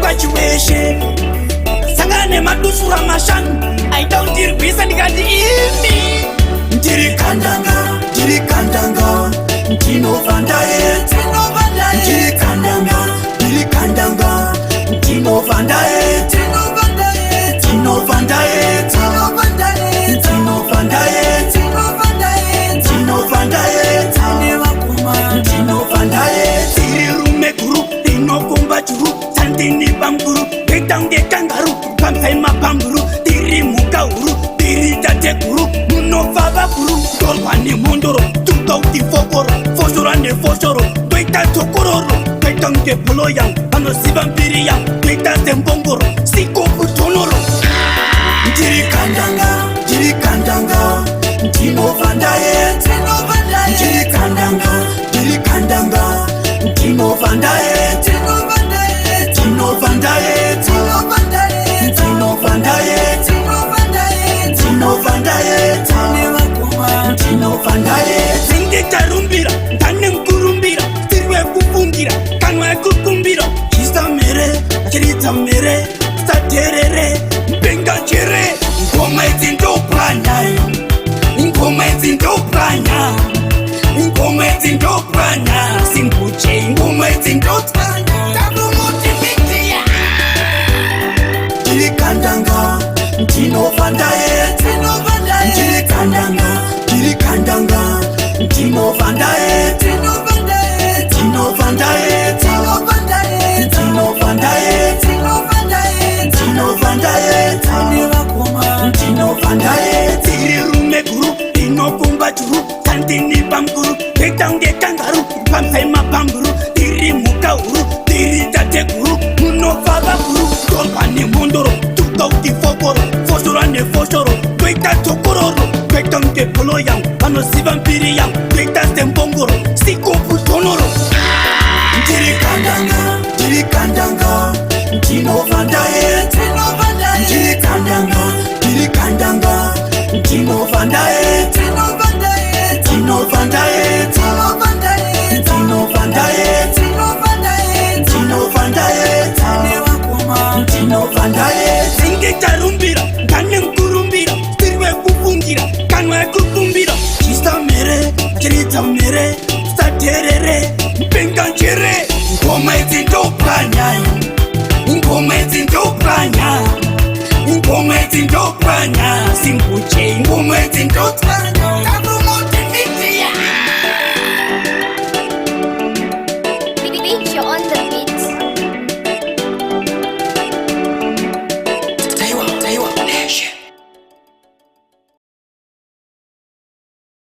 pachiweshe sangane madusura mashanu aita utirwisa ndikati imi ndiri Gandanga ndinovandaye ndiri Gandanga ndinovandaye tiri rume guru dinokumba churu tandini bamburu petange kangaru pamsaima bamburu tiri mukauru tiri tate guru munofava guru torwani mondoro tutauti fokoro foshoro ne foshoro toita tokororo toitange polo yang ano Sipambi yang toita tembongoro sikopu tonoro ndiri Gandanga ndinovandaye ndiri Gandanga ndinovandaye zinge Charumbira ndane nkurumbira tirwe kufungira kanwa kukumbira chisamere chiritamere saterere mpenga chere ngoma idzindopranya simbuche ngoma idzindopranya tabumutimitiya ndiri Gandanga ndinovandaye ndiri Gandanga ndinovandaye tiri rume guru dinokumba churu tandini bamburu petange kangaru pamsaima bamburu tiri mukauru tiri tate guru munofava guru torwani mondoro tutauti fokoro foshoro ne foshoro toita tokororo petange polo yang ano Sipambi yang toita tembongoro sikopu tonoro ndiri Gandanga ndinovandaye ndiri Gandanga ndinovandaye zinge Charumbira ndane nkurumbira tirwe kufungira kanwa kukumbira chisamere chiritamere saterere mpenga chere ngoma idzindopranya simbuche ngoma idzindopranya